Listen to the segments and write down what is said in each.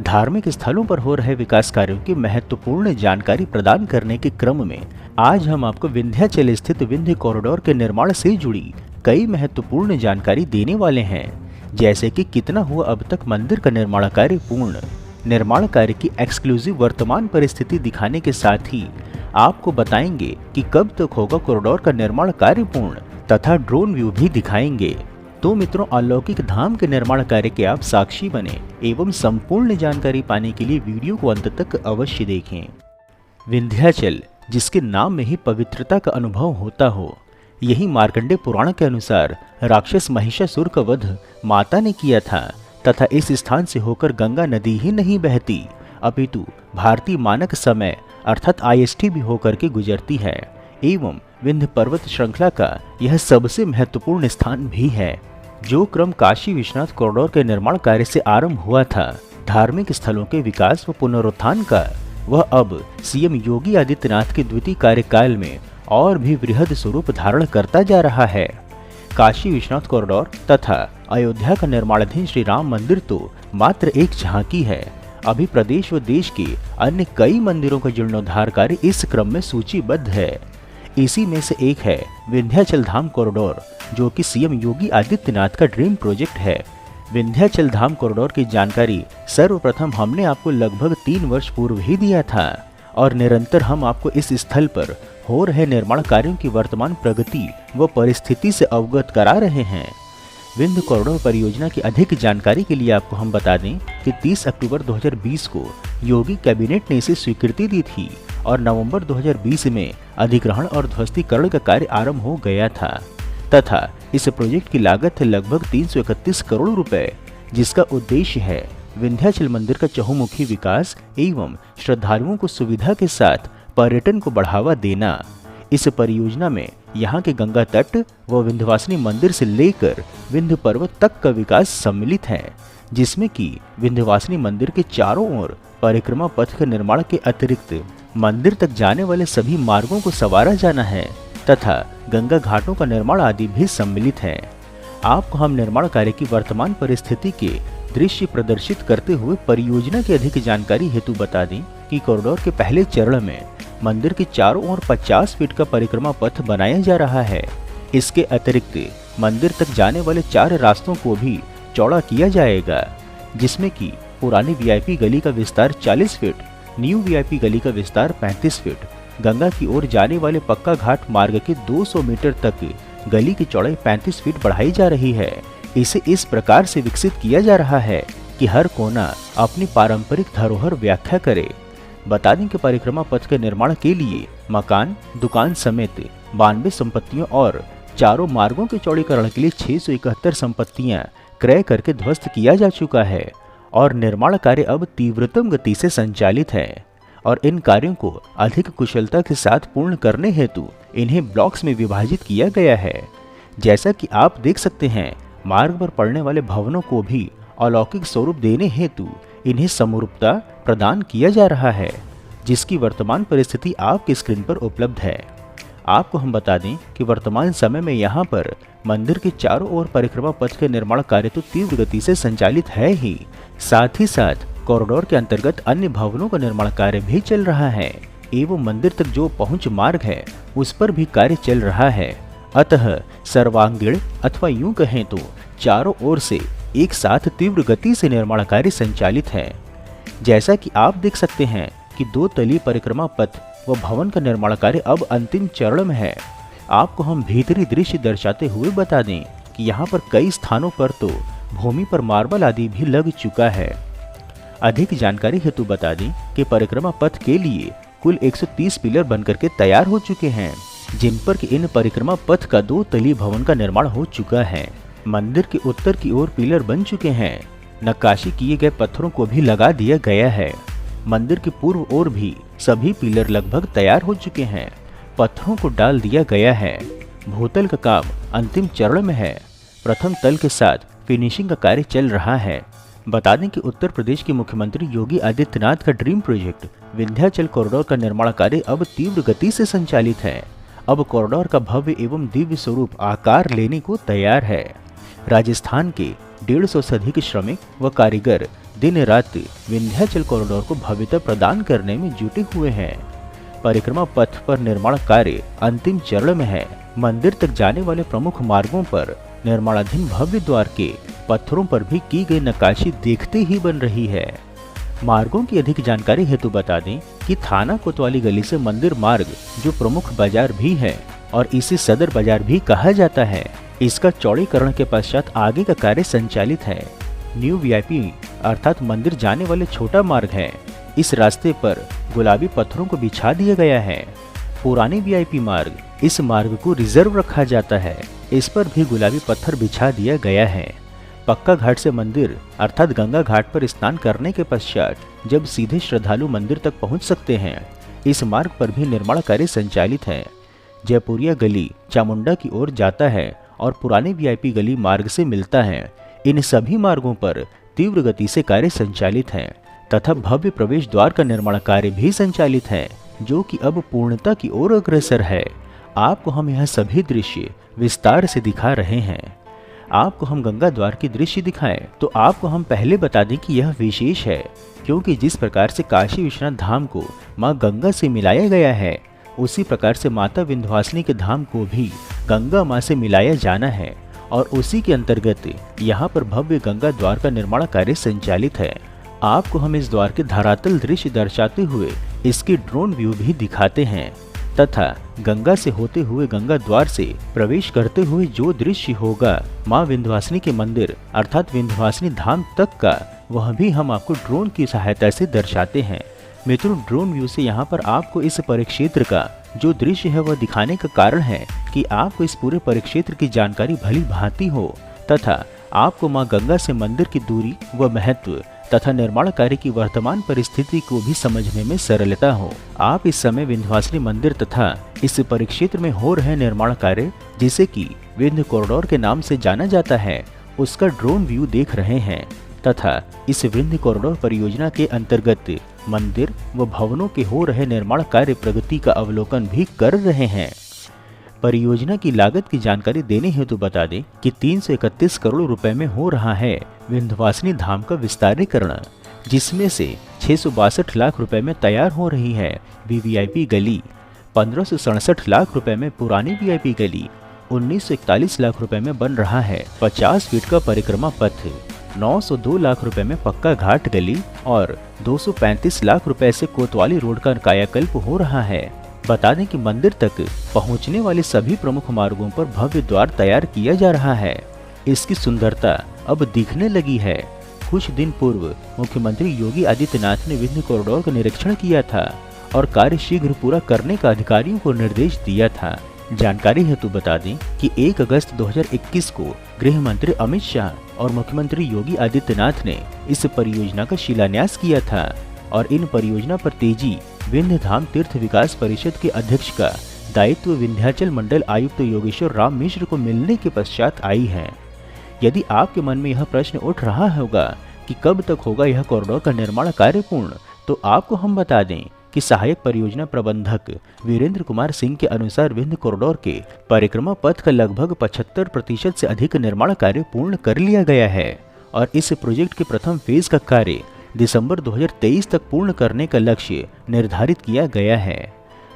धार्मिक स्थलों पर हो रहे विकास कार्यों की महत्वपूर्ण जानकारी प्रदान करने के क्रम में आज हम आपको विंध्याचल स्थित विंध्य कॉरिडोर के निर्माण से जुड़ी कई महत्वपूर्ण जानकारी देने वाले हैं, जैसे कि कितना हुआ अब तक मंदिर का निर्माण कार्य पूर्ण, निर्माण कार्य की एक्सक्लूसिव वर्तमान परिस्थिति दिखाने के साथ ही आपको बताएंगे कि कब तक होगा कॉरिडोर का निर्माण कार्य पूर्ण तथा ड्रोन व्यू भी दिखाएंगे। तो मित्रों, अलौकिक धाम के निर्माण कार्य के आप साक्षी बने एवं संपूर्ण जानकारी पाने के लिए वीडियो को अंत तक अवश्य देखें। विंध्याचल, जिसके नाम में ही पवित्रता का अनुभव होता हो, यही मार्कंडेय पुराण के अनुसार राक्षस महिषासुर का वध माता ने किया था तथा इस स्थान से होकर गंगा नदी ही नहीं बहती अपितु भारतीय मानक समय अर्थात IST भी होकर के गुजरती है एवं विंध्य पर्वत श्रृंखला का यह सबसे महत्वपूर्ण स्थान भी है। जो क्रम काशी विश्वनाथ कॉरिडोर के निर्माण कार्य से आरंभ हुआ था धार्मिक स्थलों के विकास व पुनरुत्थान का, वह अब CM योगी आदित्यनाथ के द्वितीय कार्यकाल में और भी वृहद स्वरूप धारण करता जा रहा है। काशी विश्वनाथ कॉरिडोर तथा अयोध्या का निर्माणाधीन श्री राम मंदिर तो मात्र एक झांकी है। अभी प्रदेश व देश के अन्य कई मंदिरों का जीर्णोद्धार कार्य इस क्रम में सूचीबद्ध है। इसी में से एक है विंध्याचल धाम कॉरिडोर, जो कि CM योगी आदित्यनाथ का ड्रीम प्रोजेक्ट है। विंध्याचल धाम कॉरिडोर की जानकारी सर्वप्रथम हमने आपको लगभग 3 वर्ष पूर्व ही दिया था और निरंतर हम आपको इस स्थल पर हो रहे निर्माण कार्यों की वर्तमान प्रगति व परिस्थिति से अवगत करा रहे हैं। विंध्य कॉरिडोर परियोजना की अधिक जानकारी के लिए आपको हम बता दें कि 30 अक्टूबर 2020 को योगी कैबिनेट ने इसे स्वीकृति दी थी और नवंबर 2020 में अधिग्रहण और ध्वस्तीकरण का कार्य आरंभ हो गया था तथा इस प्रोजेक्ट की लागत है लगभग 331 करोड़ रुपए, जिसका उद्देश्य है विंध्याचल मंदिर का चहुमुखी विकास एवं श्रद्धालुओं को सुविधा के साथ पर्यटन को बढ़ावा देना। इस परियोजना में यहाँ के गंगा तट व विंध्यवासिनी मंदिर से लेकर विंध्य पर्वत तक का विकास सम्मिलित है, जिसमें कि विंध्यवासिनी मंदिर के चारों ओर परिक्रमा पथ के निर्माण के अतिरिक्त मंदिर तक जाने वाले सभी मार्गों को संवारा जाना है तथा गंगा घाटों का निर्माण आदि भी सम्मिलित है। आपको हम निर्माण कार्य की वर्तमान परिस्थिति के दृश्य प्रदर्शित करते हुए परियोजना की अधिक जानकारी हेतु बता दें कि कॉरिडोर के पहले चरण में मंदिर के चारों ओर 50 फीट का परिक्रमा पथ बनाया जा रहा है। इसके अतिरिक्त मंदिर तक जाने वाले 4 रास्तों को भी चौड़ा किया जाएगा, जिसमें कि पुरानी VIP गली का विस्तार 40 फीट, न्यू VIP गली का विस्तार 35 फीट, गंगा की ओर जाने वाले पक्का घाट मार्ग के 200 मीटर तक गली की चौड़ाई 35 फीट बढ़ाई जा रही है। इसे इस प्रकार से विकसित किया जा रहा है कि हर कोना अपनी पारंपरिक धरोहर व्याख्या करे। बता दें कि परिक्रमा पथ के निर्माण के लिए मकान, दुकान समेत 92 संपत्तियों और चारों मार्गों के चौड़ीकरण के लिए 671 संपत्तियां क्रय करके ध्वस्त किया जा चुका है और निर्माण कार्य अब तीव्रतम गति से संचालित है और इन कार्यों को अधिक कुशलता के साथ पूर्ण करने हेतु इन्हें ब्लॉक्स में विभाजित किया गया है। जैसा कि आप देख सकते हैं, मार्ग पर पड़ने वाले भवनों को भी अलौकिक स्वरूप देने हेतु इन्हें समरूपता प्रदान किया जा रहा है, जिसकी वर्तमान परिस्थिति आपकी स्क्रीन पर उपलब्ध है। आपको हम बता दें कि वर्तमान समय में यहाँ पर मंदिर के चारों ओर परिक्रमा पथ के निर्माण कार्य तो तीव्र गति से संचालित है ही साथ कॉरिडोर के अंतर्गत अन्य भवनों का निर्माण कार्य भी चल रहा है एवं मंदिर तक जो पहुंच मार्ग है उस पर भी कार्य चल रहा है। अतः सर्वांगीण अथवा यूं कहें तो चारों ओर से एक साथ तीव्र गति से निर्माण कार्य संचालित है। जैसा कि आप देख सकते हैं कि 2 तलीय परिक्रमा पथ व भवन का निर्माण कार्य अब अंतिम चरण में है। आपको हम भीतरी दृश्य दर्शाते हुए बता दें कि यहाँ पर कई स्थानों पर तो भूमि पर मार्बल आदि भी लग चुका है। अधिक जानकारी हेतु बता दें कि परिक्रमा पथ के लिए कुल 130 पिलर बनकर के तैयार हो चुके हैं, जिन पर कि इन परिक्रमा पथ का 2 तलीय भवन का निर्माण हो चुका है। मंदिर के उत्तर की ओर पिलर बन चुके हैं, नक्काशी किए गए पत्थरों को भी लगा दिया गया है। मंदिर की पूर्व ओर भी सभी पिलर लगभग तैयार हो चुके हैं, पत्थरों को डाल दिया गया है। भूतल का काम अंतिम चरण में है। प्रथम तल के साथ फिनिशिंग का कार्य चल रहा है। बता दें कि उत्तर प्रदेश के मुख्यमंत्री योगी आदित्यनाथ का ड्रीम प्रोजेक्ट विंध्याचल कॉरिडोर का निर्माण कार्य अब तीव्र गति से संचालित है। अब कॉरिडोर का भव्य एवं दिव्य स्वरूप आकार लेने को तैयार है। राजस्थान के 150 से अधिक श्रमिक व कारीगर दिन रात विंध्याचल कॉरिडोर को भव्यता प्रदान करने में जुटे हुए हैं। परिक्रमा पथ पर निर्माण कार्य अंतिम चरण में है। मंदिर तक जाने वाले प्रमुख मार्गों पर निर्माणाधीन भव्य द्वार के पत्थरों पर भी की गई नक्काशी देखते ही बन रही है। मार्गों की अधिक जानकारी हेतु बता दें कि थाना कोतवाली गली से मंदिर मार्ग जो प्रमुख बाजार भी है और इसे सदर बाजार भी कहा जाता है, इसका चौड़ीकरण के पश्चात आगे का कार्य संचालित है। न्यू वीआईपी अर्थात मंदिर जाने वाले छोटा मार्ग है। इस रास्ते पर गुलाबी पत्थरों को बिछा दिया गया है। पुरानी वीआईपी मार्ग, इस मार्ग को रिजर्व रखा जाता है। इस पर भी गुलाबी पत्थर बिछा दिया गया है। पक्का घाट से मंदिर अर्थात गंगा घाट पर स्नान करने के पश्चात जब सीधे श्रद्धालु मंदिर तक पहुंच सकते हैं, इस मार्ग पर भी निर्माण कार्य संचालित है। जयपुरिया गली चामुंडा की ओर जाता है और पुरानी वीआईपी गली मार्ग से मिलता है। इन सभी मार्गों पर तीव्र गति से कार्य संचालित है तथा भव्य प्रवेश द्वार का निर्माण कार्य भी संचालित है, जो कि अब पूर्णता की ओर अग्रसर है। आपको हम यह सभी दृश्य विस्तार से दिखा रहे हैं। आपको हम गंगा द्वार की दृश्य दिखाएं तो आपको हम पहले बता दें कि यह विशेष है, क्योंकि जिस प्रकार से काशी विश्वनाथ धाम को मां गंगा से मिलाया गया है, उसी प्रकार से माता विंध्यवासिनी के धाम को भी गंगा मां से मिलाया जाना है और उसी के अंतर्गत यहाँ पर भव्य गंगा द्वार का निर्माण कार्य संचालित है। आपको हम इस द्वार के धरातल दृश्य दर्शाते हुए इसकी ड्रोन व्यू भी दिखाते हैं तथा गंगा से होते हुए गंगा द्वार से प्रवेश करते हुए जो दृश्य होगा मां विंध्यवासिनी के मंदिर अर्थात विंध्यवासिनी धाम तक का, वह भी हम आपको ड्रोन की सहायता से दर्शाते हैं। मित्रों, ड्रोन व्यू से यहाँ पर आपको इस परिक्षेत्र का जो दृश्य है वह दिखाने का कारण है कि आपको इस पूरे परिक्षेत्र की जानकारी भली भांति हो तथा आपको मां गंगा से मंदिर की दूरी व महत्व तथा निर्माण कार्य की वर्तमान परिस्थिति को भी समझने में सरलता हो। आप इस समय विंध्यवासिनी मंदिर तथा इस परिक्षेत्र में हो रहे निर्माण कार्य, जिसे कि विंध्य कॉरिडोर के नाम से जाना जाता है, उसका ड्रोन व्यू देख रहे हैं तथा इस विंध्य कॉरिडोर परियोजना के अंतर्गत मंदिर व भवनों के हो रहे निर्माण कार्य प्रगति का अवलोकन भी कर रहे हैं। परियोजना की लागत की जानकारी देने हेतु बता दें कि 331 करोड़ रुपए में हो रहा है विंध्यवासिनी धाम का विस्तारीकरण, जिसमें से 662 लाख रुपए में तैयार हो रही है वीवीआईपी गली, 1567 लाख रुपए में पुरानी वीआईपी गली, 1941 लाख रुपए में बन रहा है 50 फीट का परिक्रमा पथ, 902 लाख रुपए में पक्का घाट गली और 235 लाख रुपए से कोतवाली रोड का कायाकल्प हो रहा है। बता दें कि मंदिर तक पहुंचने वाले सभी प्रमुख मार्गों पर भव्य द्वार तैयार किया जा रहा है। इसकी सुंदरता अब दिखने लगी है। कुछ दिन पूर्व मुख्यमंत्री योगी आदित्यनाथ ने विंध्य कॉरिडोर का निरीक्षण किया था और कार्य शीघ्र पूरा करने का अधिकारियों को निर्देश दिया था। जानकारी हेतु बता दें कि 1 अगस्त 2021 को गृह मंत्री अमित शाह और मुख्यमंत्री योगी आदित्यनाथ ने इस परियोजना का शिलान्यास किया था और इन परियोजना पर तेजी विंध्य धाम तीर्थ विकास परिषद के अध्यक्ष का दायित्व विंध्याचल मंडल आयुक्त योगेश्वर राम मिश्र को मिलने के पश्चात आई है। यदि आपके मन में यह प्रश्न उठ रहा होगा कि कब तक होगा यह कॉरिडोर का निर्माण कार्य पूर्ण, तो आपको हम बता दें कि सहायक परियोजना प्रबंधक वीरेंद्र कुमार सिंह के अनुसार विंध्य कॉरिडोर के परिक्रमा पथ का लगभग 75% से अधिक निर्माण कार्य पूर्ण कर लिया गया है और इस प्रोजेक्ट के प्रथम फेज का कार्य दिसंबर 2023 तक पूर्ण करने का लक्ष्य निर्धारित किया गया है,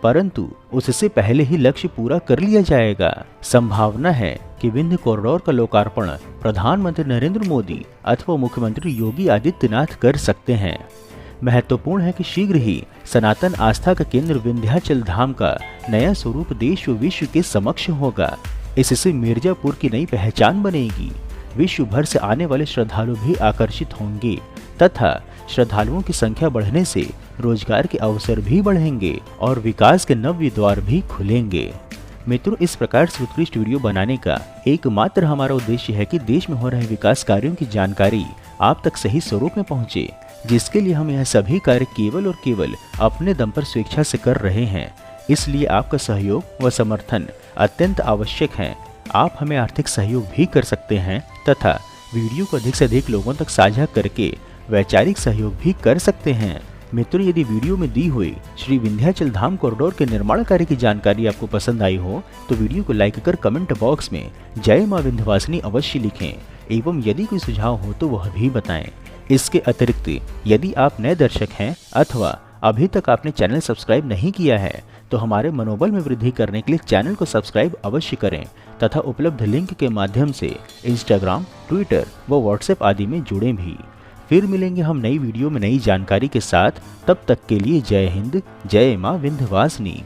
परंतु उससे पहले ही लक्ष्य पूरा कर लिया जाएगा। संभावना है कि विंध्य कॉरिडोर का लोकार्पण प्रधानमंत्री नरेंद्र मोदी अथवा मुख्यमंत्री योगी आदित्यनाथ कर सकते हैं। महत्वपूर्ण है कि शीघ्र ही सनातन आस्था का केंद्र विंध्याचल धाम का नया स्वरूप देश व विश्व के समक्ष होगा। इससे मिर्जापुर की नई पहचान बनेगी। विश्व भर से आने वाले श्रद्धालु भी आकर्षित होंगे तथा श्रद्धालुओं की संख्या बढ़ने से रोजगार के अवसर भी बढ़ेंगे और विकास के नव्य द्वार भी खुलेंगे। मित्रों, इस प्रकार से उत्कृष्ट वीडियो बनाने का एकमात्र हमारा उद्देश्य है कि देश में हो रहे विकास कार्यों की जानकारी आप तक सही स्वरूप में पहुंचे, जिसके लिए हम यह सभी कार्य केवल और केवल अपने दम पर स्वेच्छा से कर रहे हैं। इसलिए आपका सहयोग व समर्थन अत्यंत आवश्यक है। आप हमें आर्थिक सहयोग भी कर सकते हैं तथा वीडियो को अधिक से अधिक लोगों तक साझा करके वैचारिक सहयोग भी कर सकते हैं। मित्रों, यदि वीडियो में दी हुई श्री विंध्याचल धाम कॉरिडोर के निर्माण कार्य की जानकारी आपको पसंद आई हो तो वीडियो को लाइक कर कमेंट बॉक्स में जय मां विंध्यवासिनी अवश्य लिखें एवं यदि कोई सुझाव हो तो वह भी बताएं। इसके अतिरिक्त यदि आप नए दर्शक हैं अथवा अभी तक आपने चैनल सब्सक्राइब नहीं किया है तो हमारे मनोबल में वृद्धि करने के लिए चैनल को सब्सक्राइब अवश्य करें तथा उपलब्ध लिंक के माध्यम से इंस्टाग्राम, ट्विटर व व्हाट्सएप आदि में जुड़ें भी। फिर मिलेंगे हम नई वीडियो में नई जानकारी के साथ। तब तक के लिए जय हिंद, जय मां विंध्यवासिनी।